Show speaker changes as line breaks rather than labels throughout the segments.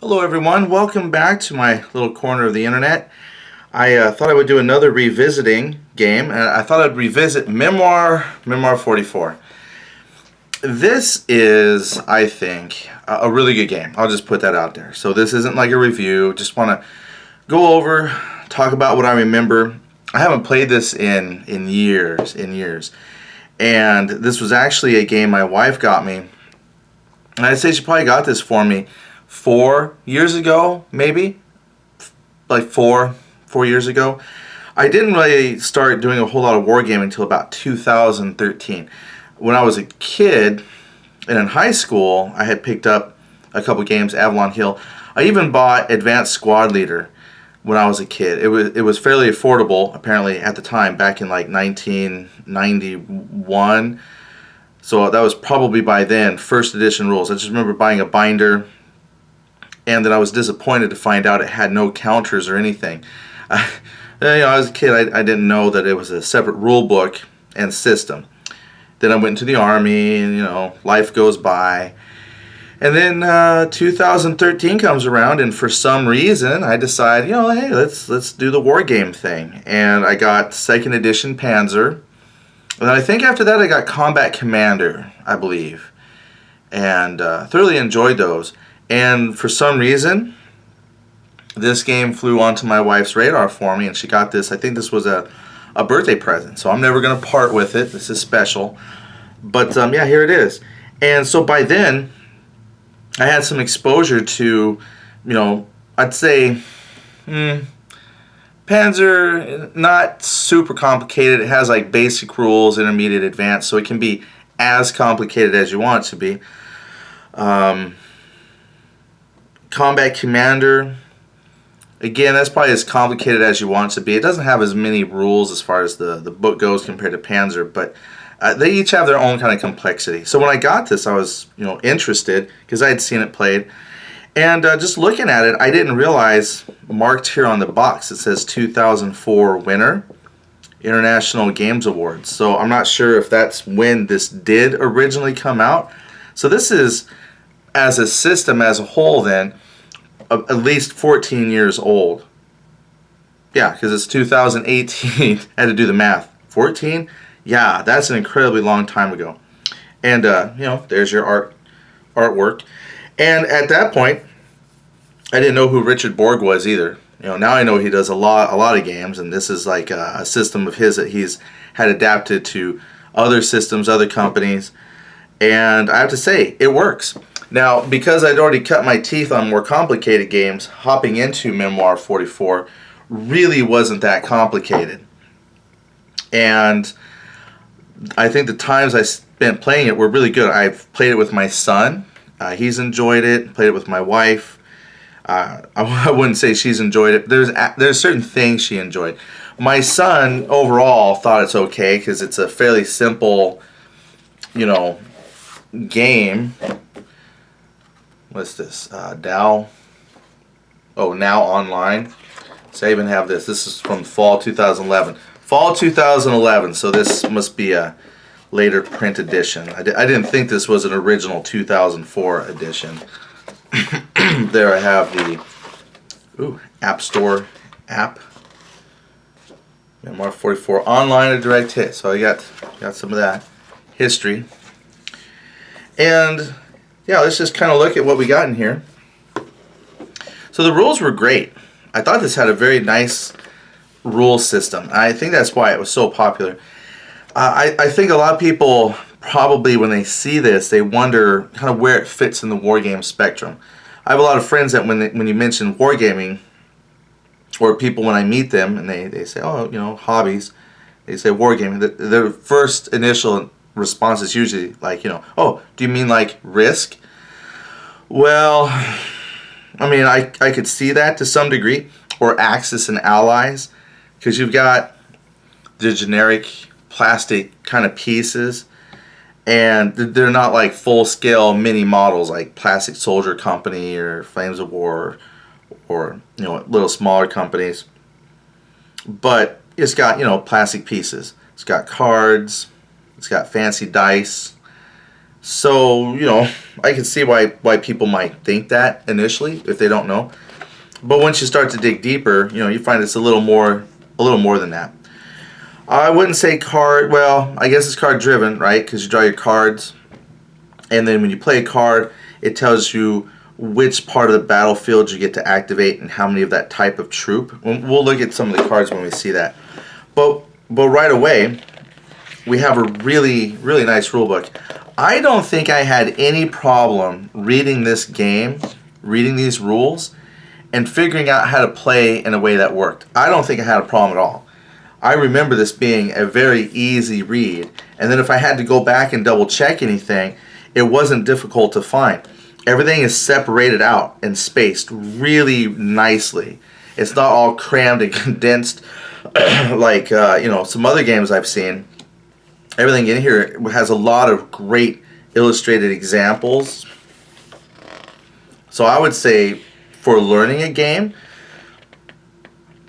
Hello everyone, welcome back to my little corner of the internet. I thought I would do another revisiting game, and I thought I'd revisit Memoir 44. This is, I think, a really good game. I'll just put that out there. So this isn't like a review, just want to go over, talk about what I remember. I haven't played this in years. And this was actually a game my wife got me. And I'd say she probably got this for me 4 years ago, maybe like four years ago. I didn't really start doing a whole lot of wargaming until about 2013. When I was a kid and in high school, I had picked up a couple games, Avalon Hill. I even bought Advanced Squad Leader when I was a kid. It was fairly affordable apparently at the time, back in like 1991. So that was probably by then, first edition rules. I just remember buying a binder, and then I was disappointed to find out it had no counters or anything. I was a kid, I didn't know that it was a separate rule book and system. Then I went into the Army, and life goes by. And then 2013 comes around, and for some reason I decide, hey, let's do the war game thing. And I got second edition Panzer. And then I think after that I got Combat Commander, I believe. And thoroughly enjoyed those. And for some reason, this game flew onto my wife's radar for me, and she got this. I think this was a birthday present, so I'm never going to part with it. This is special. But yeah, here it is. And so by then, I had some exposure to, I'd say, Panzer, not super complicated. It has like basic rules, intermediate, advanced, so it can be as complicated as you want it to be. Combat Commander, again, that's probably as complicated as you want it to be. It doesn't have as many rules as far as the book goes compared to Panzer, but they each have their own kind of complexity. So when I got this, I was interested because I had seen it played, and just looking at it, I didn't realize marked here on the box it says 2004 winner, International Games Awards. So I'm not sure if that's when this did originally come out. So this is, as a system as a whole, then at least 14 years old. Yeah, because it's 2018. I had to do the math. 14? Yeah, that's an incredibly long time ago. And there's your artwork. And at that point, I didn't know who Richard Borg was either. Now I know he does a lot of games, and this is like a system of his that he's had adapted to other systems, other companies. And I have to say, it works. Now, because I'd already cut my teeth on more complicated games, hopping into Memoir 44 really wasn't that complicated. And I think the times I spent playing it were really good. I've played it with my son. He's enjoyed it. Played it with my wife. I wouldn't say she's enjoyed it. There's certain things she enjoyed. My son overall thought it's okay because it's a fairly simple, game. What's this? Dow. Oh, Now Online. So I even have this. This is from fall 2011. Fall 2011. So this must be a later print edition. I didn't think this was an original 2004 edition. There I have the App Store app. Memoir 44 online, a direct hit. So I got some of that history. And yeah, let's just kind of look at what we got in here. So the rules were great. I thought this had a very nice rule system. I think that's why it was so popular. I think a lot of people probably, when they see this, they wonder kind of where it fits in the wargame spectrum. I have a lot of friends that when you mention wargaming, or people when I meet them and they say, oh, hobbies, they say wargaming, their first initial response is usually like, oh, do you mean like Risk? Well, I mean, I could see that to some degree, or Axis and Allies, because you've got the generic plastic kind of pieces, and they're not like full-scale mini models like Plastic Soldier Company or Flames of War, or little smaller companies. But it's got plastic pieces. It's got cards. It's got fancy dice. So, I can see why people might think that initially if they don't know. But once you start to dig deeper, you find it's a little more than that. I wouldn't say card, well, I guess it's card driven, right? Because you draw your cards, and then when you play a card, it tells you which part of the battlefield you get to activate and how many of that type of troop. We'll look at some of the cards when we see that. But right away, we have a really, really nice rule book. I don't think I had any problem reading this game, reading these rules, and figuring out how to play in a way that worked. I don't think I had a problem at all. I remember this being a very easy read, and then if I had to go back and double check anything, it wasn't difficult to find. Everything is separated out and spaced really nicely. It's not all crammed and condensed like some other games I've seen. Everything in here has a lot of great illustrated examples. So I would say for learning a game,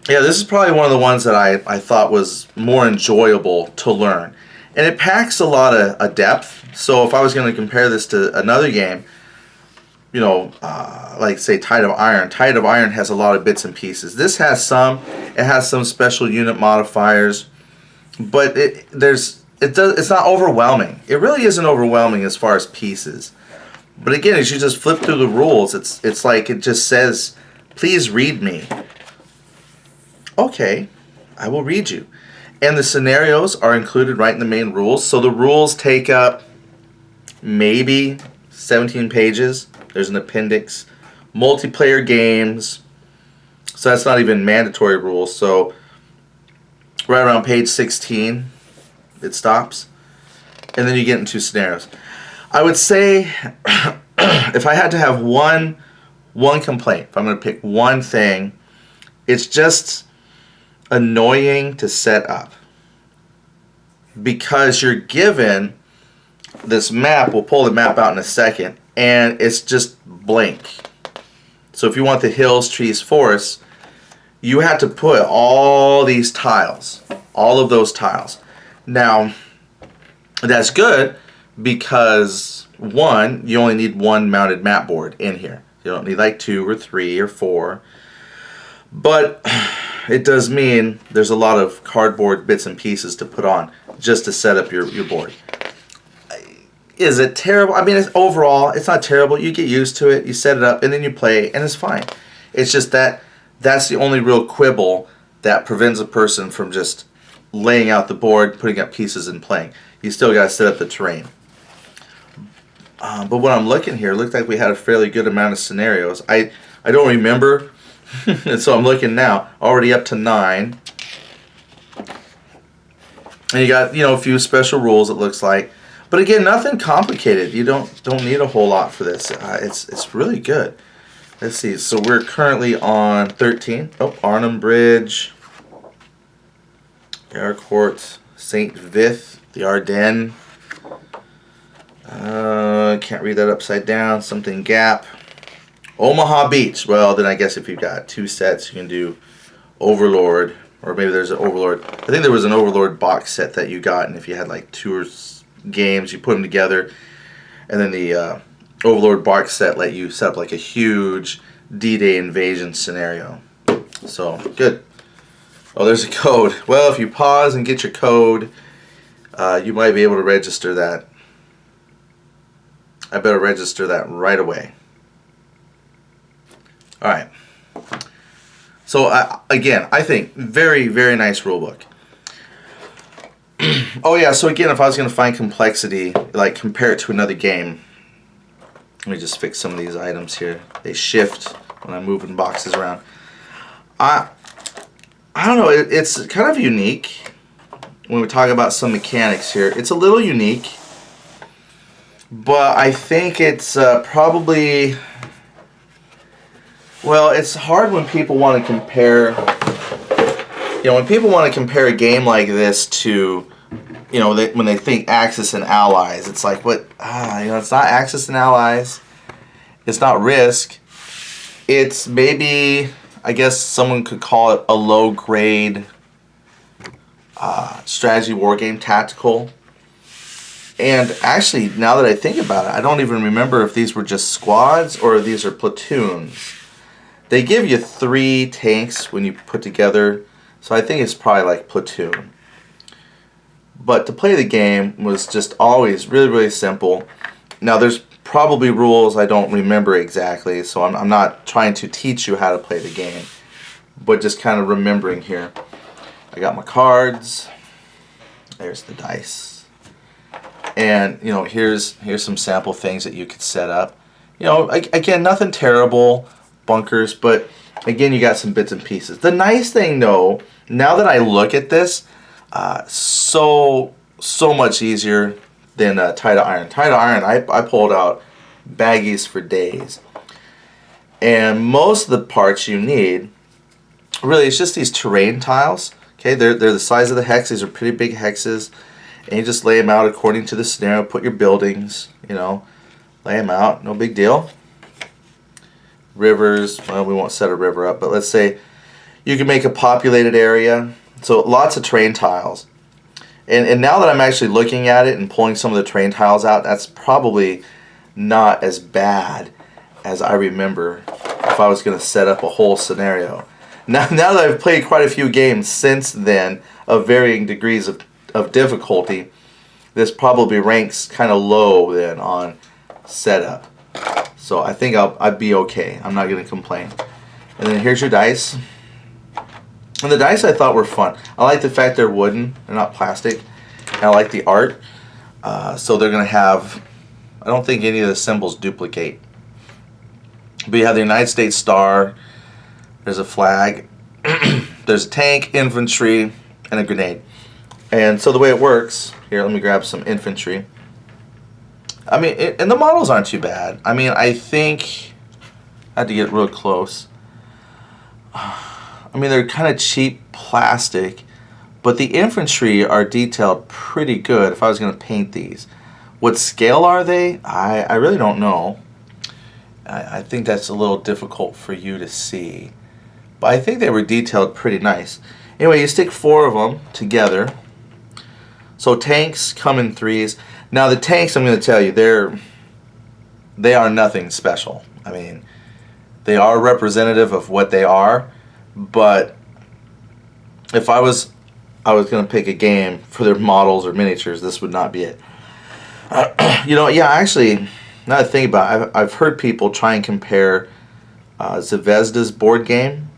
yeah, this is probably one of the ones that I thought was more enjoyable to learn. And it packs a lot of depth. So if I was going to compare this to another game, like say Tide of Iron. Tide of Iron has a lot of bits and pieces. This has some. It has some special unit modifiers, but it's not overwhelming. It really isn't overwhelming as far as pieces. But again, as you just flip through the rules, it's like it just says, "Please read me." Okay, I will read you. And the scenarios are included right in the main rules. So the rules take up maybe 17 pages. There's an appendix. Multiplayer games. So that's not even mandatory rules. So right around page 16, it stops. And then you get into scenarios. I would say if I had to have one complaint, if I'm going to pick one thing, it's just annoying to set up, because you're given this map. We'll pull the map out in a second, and it's just blank. So if you want the hills, trees, forests, you have to put all these tiles, all of those tiles. Now, that's good because one, you only need one mounted map board in here. You don't need like 2 or 3 or 4. But it does mean there's a lot of cardboard bits and pieces to put on just to set up your board. Is it terrible? I mean, overall, it's not terrible. You get used to it, you set it up, and then you play, and it's fine. It's just that's the only real quibble that prevents a person from just laying out the board, putting up pieces, and playing. You still got to set up the terrain. But when I'm looking here, it looked like we had a fairly good amount of scenarios. I don't remember. And so I'm looking now, already up to 9. And you got, a few special rules, it looks like. But again, nothing complicated. You don't need a whole lot for this. It's really good. Let's see. So we're currently on 13. Oh, Arnhem Bridge, Aircourt, St. Vith, the Ardennes. Can't read that upside down. Something Gap. Omaha Beach. Well, then I guess if you've got 2 sets, you can do Overlord, or maybe there's an Overlord. I think there was an Overlord box set that you got, and if you had like 2 games, you put them together, and then the Overlord box set let you set up like a huge D-Day invasion scenario. So, good. Oh, there's a code. Well, if you pause and get your code, you might be able to register that. I better register that right away. All right. So again, I think very, very nice rulebook. Oh yeah, so again, if I was going to find complexity, like compare it to another game, let me just fix some of these items here. They shift when I'm moving boxes around. I don't know, it's kind of unique when we talk about some mechanics here. It's a little unique, but I think it's probably... Well, it's hard when people want to compare, when people want to compare a game like this to, when they think Axis and Allies, it's like, what, it's not Axis and Allies, it's not Risk, it's maybe, I guess someone could call it a low-grade strategy war game, tactical, And actually, now that I think about it, I don't even remember if these were just squads or if these are platoons. They give you 3 tanks when you put together, so I think it's probably like platoon. But to play the game was just always really, really simple. Now there's probably rules I don't remember exactly, so I'm not trying to teach you how to play the game, but just kind of remembering here. I got my cards. There's the dice. And, you know, here's some sample things that you could set up. You know, again, nothing terrible, bunkers, but again, you got some bits and pieces. The nice thing, though, now that I look at this, so much easier than tie to iron. Tie to iron, I pulled out baggies for days. And most of the parts you need, really, it's just these terrain tiles. Okay, they're the size of the hex. These are pretty big hexes. And you just lay them out according to the scenario. Put your buildings, you know, lay them out. No big deal. Rivers, well, we won't set a river up, but let's say you can make a populated area. So lots of terrain tiles. And now that I'm actually looking at it and pulling some of the terrain tiles out, that's probably not as bad as I remember if I was going to set up a whole scenario. Now that I've played quite a few games since then of varying degrees of difficulty, this probably ranks kind of low then on setup. So I think I'd be okay. I'm not going to complain. And then here's your dice. And the dice I thought were fun. I like the fact they're wooden, they're not plastic. And I like the art. So they're going to have, I don't think any of the symbols duplicate. But you have the United States star, there's a flag, there's a tank, infantry, and a grenade. And so the way it works, here, let me grab some infantry. I mean, and the models aren't too bad. I mean, I think, I had to get real close. I mean, they're kind of cheap plastic, but the infantry are detailed pretty good if I was going to paint these. What scale are they? I really don't know. I think that's a little difficult for you to see. But I think they were detailed pretty nice. Anyway, you stick 4 of them together. So tanks come in 3s. Now the tanks, I'm going to tell you, they are nothing special. I mean, they are representative of what they are. But if I was going to pick a game for their models or miniatures, this would not be it. You know, yeah, actually, now that I think about it, I've heard people try and compare Zvezda's board game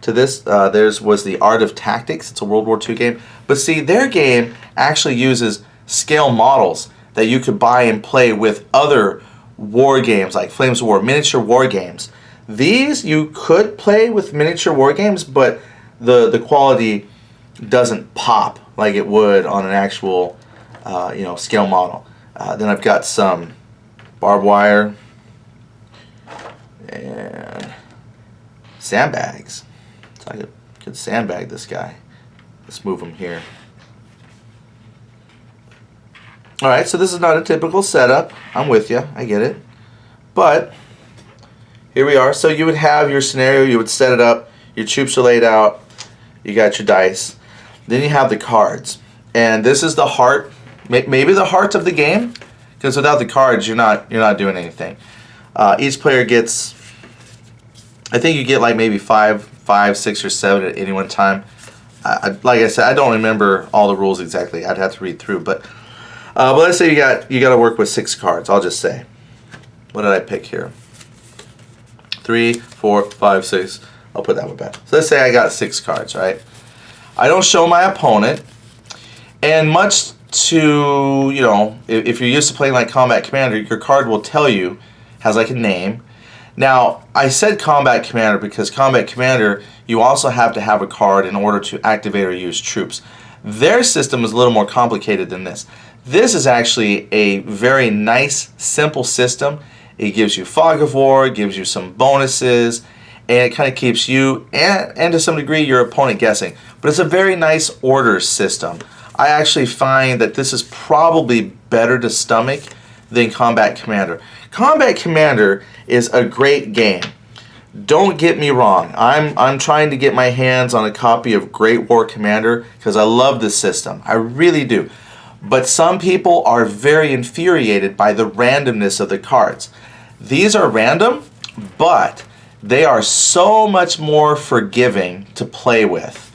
to this. Theirs was The Art of Tactics. It's a World War II game. But see, their game actually uses scale models that you could buy and play with other war games, like Flames of War, miniature war games. These you could play with miniature war games, but the quality doesn't pop like it would on an actual you know, scale model. Then I've got some barbed wire and sandbags. So I could sandbag this guy. Let's move him here. Alright, so this is not a typical setup. I'm with you. I get it. But here we are. So you would have your scenario. You would set it up. Your troops are laid out. You got your dice. Then you have the cards. And this is the heart, maybe the heart of the game. Because without the cards, you're not doing anything. Each player gets, I think you get like maybe 5, 6, or 7 at any one time. Like I said, I don't remember all the rules exactly. I'd have to read through. But let's say you got to work with 6 cards. I'll just say, what did I pick here? 3, 4, 5, 6. I'll put that one back. So let's say I got 6 cards, right? I don't show my opponent, and much to, you know, if you're used to playing like Combat Commander, your card will tell you, has like a name. Now, I said Combat Commander because Combat Commander, you also have to have a card in order to activate or use troops. Their system is a little more complicated than this. This is actually a very nice, simple system. It gives you fog of war, it gives you some bonuses, and it kind of keeps you and to some degree your opponent guessing. But it's a very nice order system. I actually find that this is probably better to stomach than Combat Commander. Combat Commander is a great game. Don't get me wrong. I'm trying to get my hands on a copy of Great War Commander because I love this system. I really do. But some people are very infuriated by the randomness of the cards. These are random, but they are so much more forgiving to play with.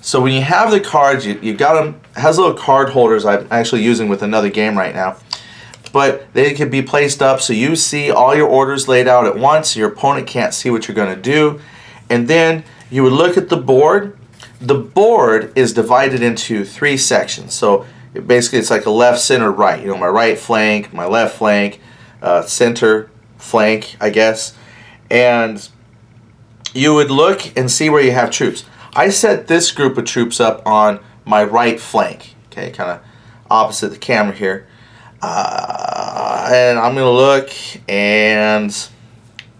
So when you have the cards, you got them, it has little card holders I'm actually using with another game right now. But they can be placed up so you see all your orders laid out at once. Your opponent can't see what you're going to do. And then you would look at the board. The board is divided into 3 sections. So basically it's like a left, center, right. You know, my right flank, my left flank, center flank, I guess. And you would look and see where you have troops. I set this group of troops up on my right flank. Okay, kind of opposite the camera here. And I'm going to look, and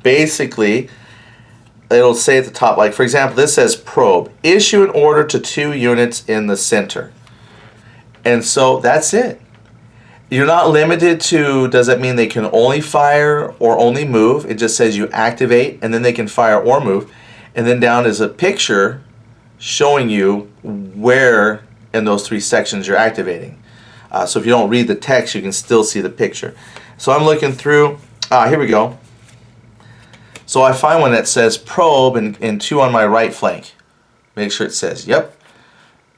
basically it'll say at the top, like for example, this says probe. Issue an order to 2 units in the center. And so that's it. You're not limited to, does that mean they can only fire or only move? It just says you activate, and then they can fire or move. And then down is a picture showing you where in those 3 sections you're activating. So if you don't read the text, you can still see the picture. So I'm looking through. Here we go. So I find one that says probe and 2 on my right flank. Make sure it says, yep.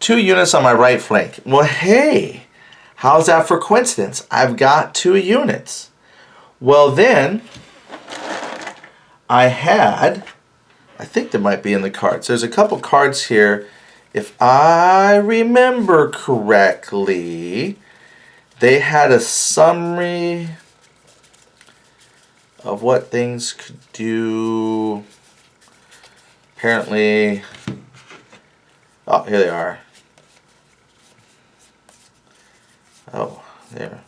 2 units on my right flank. Well, hey, how's that for coincidence? I've got 2 units. Well, then I think there might be in the cards. There's a couple cards here. If I remember correctly, they had a summary of what things could do. Apparently, oh, here they are. Oh, there.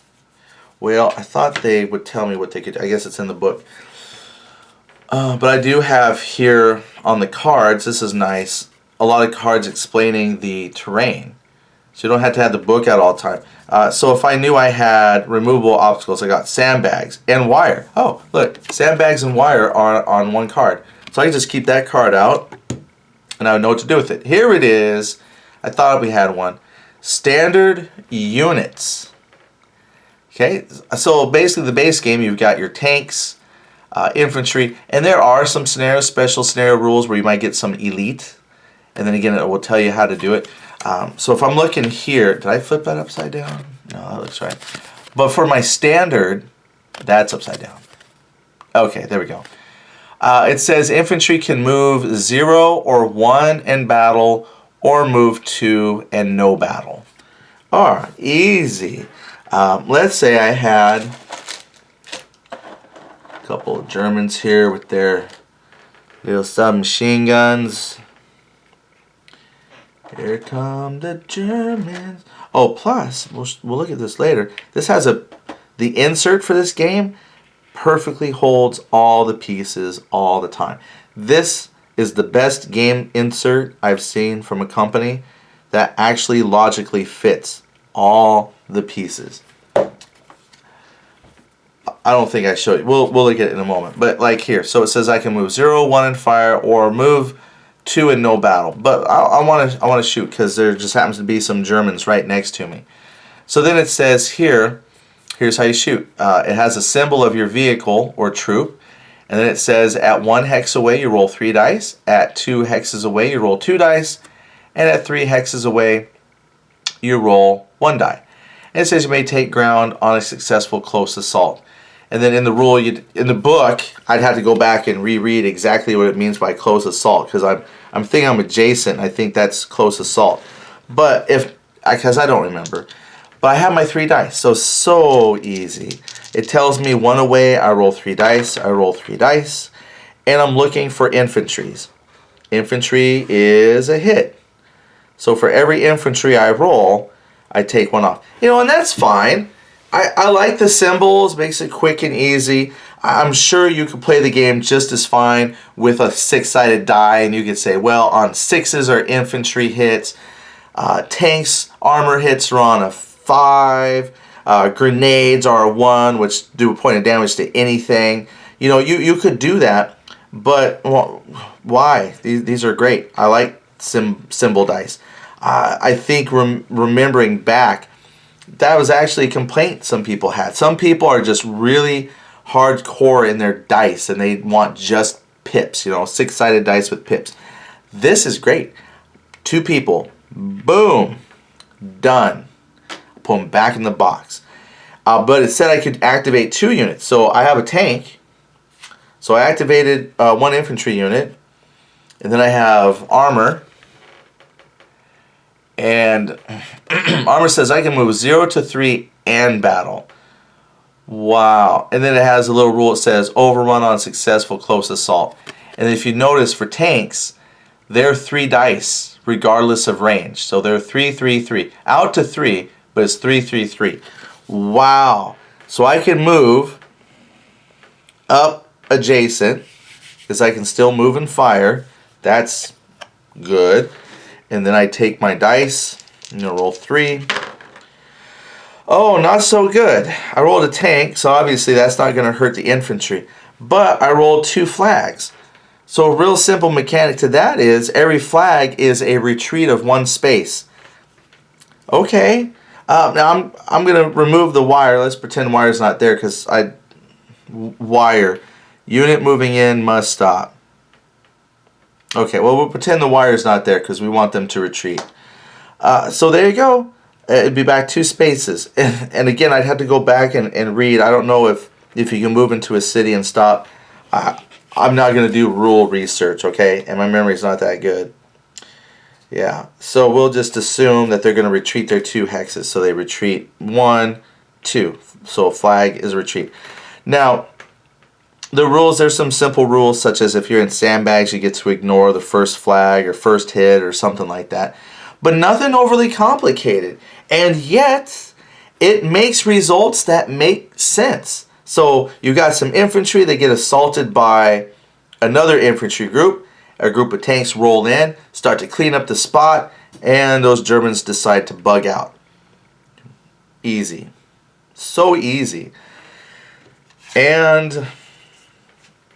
Well, I thought they would tell me what they could do. I guess it's in the book. But I do have here on the cards, this is nice, a lot of cards explaining the terrain. So you don't have to have the book out all the time. So if I knew I had removable obstacles, I got sandbags and wire. Oh, look, sandbags and wire are on one card. So I can just keep that card out, and I would know what to do with it. Here it is. I thought we had one. Standard units. Okay, so basically the base game, you've got your tanks, infantry, and there are some special scenario rules where you might get some elite, and then again it will tell you how to do it. So if I'm looking here, did I flip that upside down? No, that looks right. But for my standard, that's upside down. Okay, there we go. It says infantry can move 0 or 1 in battle, or move 2 and no battle. Alright, easy. Let's say I had a couple of Germans here with their little submachine guns. Here come the Germans. Oh, plus, we'll look at this later. This has the insert for this game perfectly holds all the pieces all the time. This is the best game insert I've seen from a company that actually logically fits all the pieces. I don't think I showed you. We'll look at it in a moment. But like here, so it says I can move 0, 1 in fire, or move 2 in no battle. But I want to shoot because there just happens to be some Germans right next to me. So then it says here, here's how you shoot. It has a symbol of your vehicle or troop. And then it says at 1 hex away you roll 3 dice. At 2 hexes away you roll 2 dice. And at 3 hexes away you roll 1 die. And it says you may take ground on a successful close assault. And then in the rule, in the book, I'd have to go back and reread exactly what it means by close assault, because I'm thinking I'm adjacent. I think that's close assault, but because I don't remember. But I have my 3 dice, so easy. It tells me 1 away, I roll 3 dice. I roll 3 dice, and I'm looking for infantries. Infantry is a hit, so for every infantry I roll, I take 1 off. You know, and that's fine. I like the symbols, makes it quick and easy. I'm sure you could play the game just as fine with a 6-sided die, and you could say, well, on 6s are infantry hits, tanks, armor hits are on a 5, grenades are a 1, which do a point of damage to anything. You know, you could do that, but well, why? These are great. I like symbol dice. I think remembering back, that was actually a complaint some people had. Some people are just really hardcore in their dice and they want just pips, 6-sided dice with pips. This is great. 2 people, boom, done. Put them back in the box. But it said I could activate 2 units. So I have a tank. So I activated 1 infantry unit. And then I have armor. And armor says I can move 0 to 3 and battle. Wow. And then it has a little rule. It says overrun on successful close assault. And if you notice for tanks, they're 3 dice regardless of range. So they're 3, 3, 3. Out to 3, but it's 3, 3, 3. Wow. So I can move up adjacent because I can still move and fire. That's good. And then I take my dice. I'm going to roll 3. Oh, not so good. I rolled a tank, so obviously that's not going to hurt the infantry. But I rolled 2 flags. So a real simple mechanic to that is every flag is a retreat of 1 space. Okay. Now I'm going to remove the wire. Let's pretend wire's not there because wire. Unit moving in must stop. Okay, well we'll pretend the wire's not there because we want them to retreat. So there you go. It'd be back 2 spaces. And again, I'd have to go back and read. I don't know if you can move into a city and stop. I'm not going to do rule research, okay? And my memory's not that good. Yeah, so we'll just assume that they're going to retreat their 2 hexes. So they retreat 1, 2. So flag is a retreat. Now, the rules, there's some simple rules, such as if you're in sandbags, you get to ignore the first flag or first hit or something like that. But nothing overly complicated. And yet, it makes results that make sense. So you got some infantry, they get assaulted by another infantry group. A group of tanks roll in, start to clean up the spot, and those Germans decide to bug out. Easy. So easy. And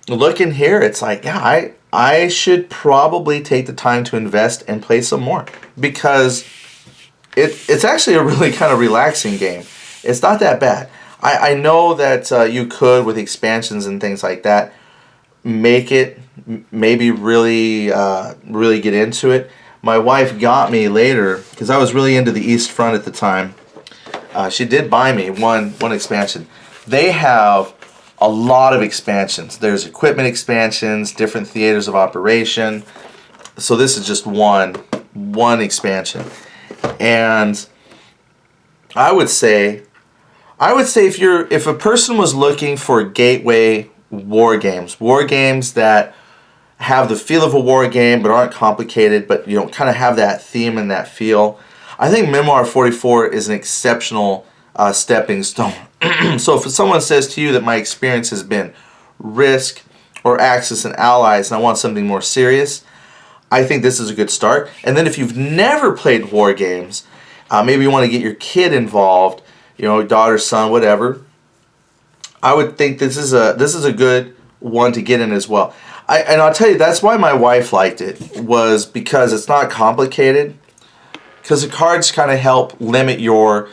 looking here, it's like, yeah, I should probably take the time to invest and play some more. Because it's actually a really kind of relaxing game. It's not that bad. I know that you could, with expansions and things like that, make it maybe really really get into it. My wife got me later because I was really into the East Front at the time. She did buy me one expansion. They have a lot of expansions. There's equipment expansions, different theaters of operation. So this is just one expansion. And I would say if a person was looking for gateway war games that have the feel of a war game but aren't complicated, but kind of have that theme and that feel, I think Memoir 44 is an exceptional stepping stone. So if someone says to you that my experience has been Risk or Axis and Allies and I want something more serious, I think this is a good start. And then if you've never played war games, maybe you want to get your kid involved, daughter, son, whatever, I would think this is a good one to get in as well. And I'll tell you, that's why my wife liked it, was because it's not complicated. Because the cards kind of help limit your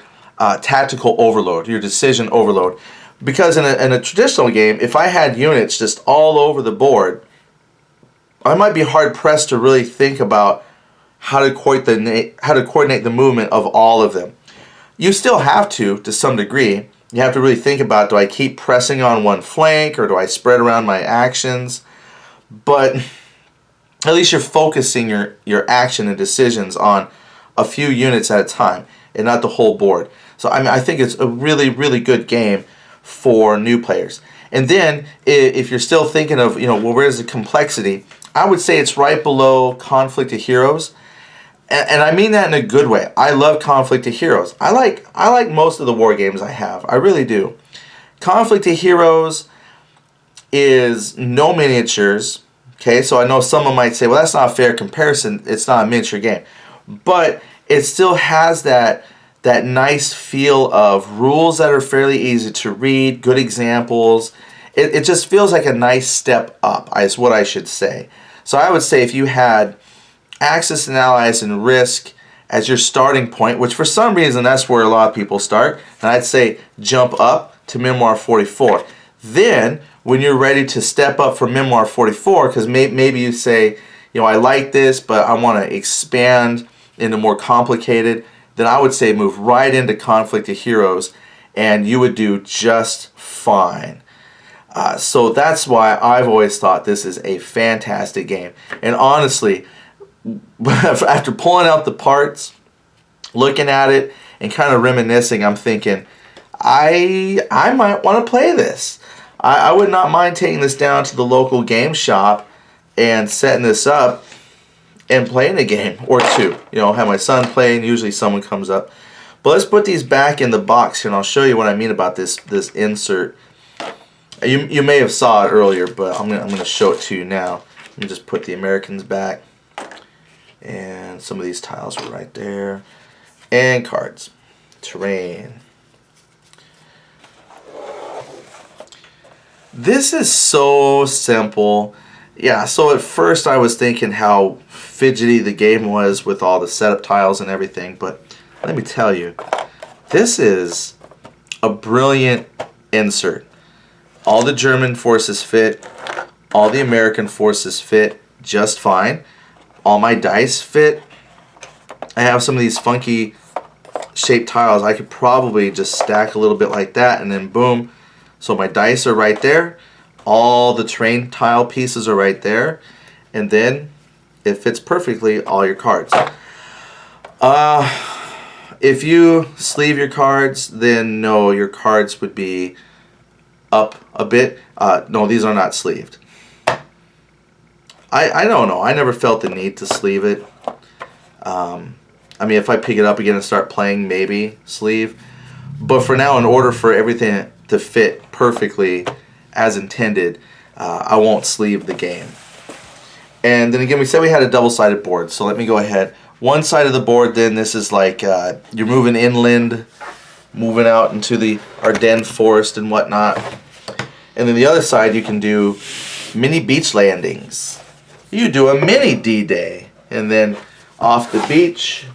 tactical overload, your decision overload. Because in a traditional game, if I had units just all over the board, I might be hard pressed to really think about how to coordinate the movement of all of them. You still have to some degree. You have to really think about, do I keep pressing on one flank or do I spread around my actions? But at least you're focusing your action and decisions on a few units at a time and not the whole board. So I think it's a really, really good game for new players. And then if you're still thinking of, where's the complexity, I would say it's right below Conflict of Heroes. And I mean that in a good way. I love Conflict of Heroes. I like most of the war games I have. I really do. Conflict of Heroes is no miniatures. Okay, so I know someone might say, well, that's not a fair comparison. It's not a miniature game. But it still has that nice feel of rules that are fairly easy to read, good examples. It just feels like a nice step up, is what I should say. So I would say if you had Axis and Allies and Risk as your starting point, which for some reason that's where a lot of people start, and I'd say jump up to Memoir 44. Then, when you're ready to step up from Memoir 44, because maybe you say, I like this, but I want to expand into more complicated, then I would say move right into Conflict of Heroes, and you would do just fine. So that's why I've always thought this is a fantastic game. And honestly, after pulling out the parts, looking at it, and kind of reminiscing, I'm thinking, I might want to play this. I would not mind taking this down to the local game shop and setting this up and playing a game or two. Have my son playing. Usually someone comes up. But let's put these back in the box here, and I'll show you what I mean about this insert. You may have saw it earlier, but I'm gonna show it to you now. Let me just put the Americans back, and some of these tiles are right there, and cards, terrain. This is so simple. Yeah, so at first I was thinking how fidgety the game was with all the setup tiles and everything, but let me tell you, this is a brilliant insert. All the German forces fit, all the American forces fit just fine. All my dice fit. I have some of these funky shaped tiles. I could probably just stack a little bit like that, and then boom. So my dice are right there. All the terrain tile pieces are right there. And then it fits perfectly all your cards. If you sleeve your cards, then no, your cards would be up a bit. No, these are not sleeved. I don't know. I never felt the need to sleeve it. I mean, if I pick it up again and start playing, maybe sleeve. But for now, in order for everything to fit perfectly as intended, I won't sleeve the game. And then again, we said we had a double-sided board, so let me go ahead. One side of the board, then, this is like you're moving inland, moving out into the Ardennes forest and whatnot. And then the other side, you can do mini beach landings. You do a mini D-Day, and then off the beach.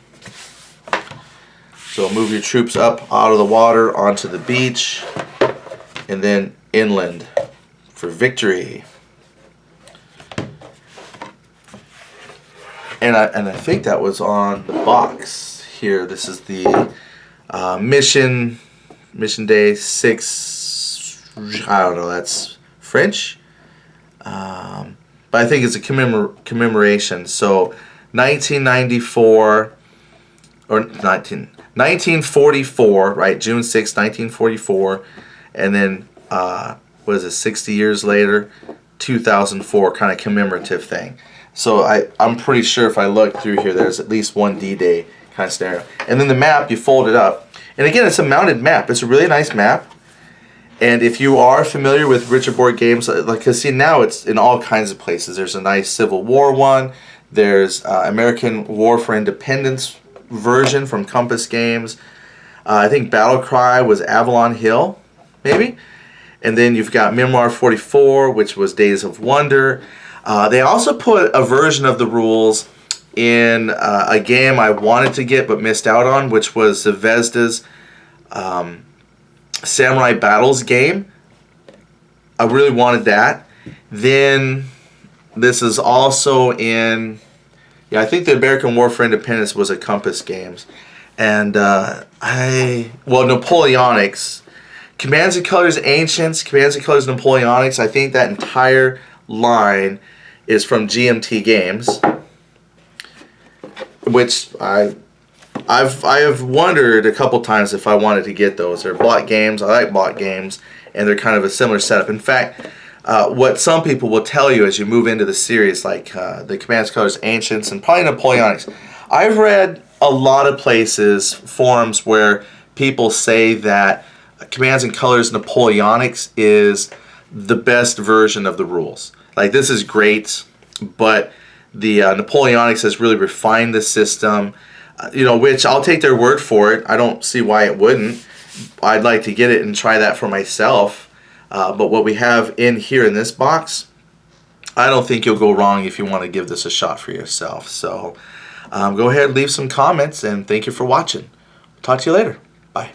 So move your troops up out of the water onto the beach, and then inland for victory. And I think that was on the box here. This is the mission day 6. I don't know. That's French. But I think it's a commemoration. So 1994 or 1944, right? June 6, 1944, and then what is it? 60 years later, 2004, kind of commemorative thing. So I'm pretty sure if I look through here, there's at least one D-Day kind of scenario. And then the map, you fold it up. And again, it's a mounted map. It's a really nice map. And if you are familiar with Richard board games, because see, now it's in all kinds of places. There's a nice Civil War one. There's American War for Independence version from Compass Games. I think Battle Cry was Avalon Hill, maybe. And then you've got Memoir 44, which was Days of Wonder. They also put a version of the rules in a game I wanted to get but missed out on, which was Zvezda's Samurai Battles game. I really wanted that. Then this is also in, I think the American War for Independence was at Compass Games. And Napoleonics. Commands and Colors Ancients, Commands and Colors Napoleonics, I think that entire line is from GMT Games, which I have wondered a couple times if I wanted to get those. They're block games. I like block games, and they're kind of a similar setup. In fact, what some people will tell you as you move into the series, like the Commands, Colors, Ancients, and probably Napoleonics, I've read a lot of places, forums, where people say that Commands and Colors Napoleonics is the best version of the rules. Like, this is great, but the Napoleonics has really refined the system, which I'll take their word for it. I don't see why it wouldn't. I'd like to get it and try that for myself. But what we have in here in this box, I don't think you'll go wrong if you want to give this a shot for yourself. So Go ahead and leave some comments, and thank you for watching. Talk to you later. Bye.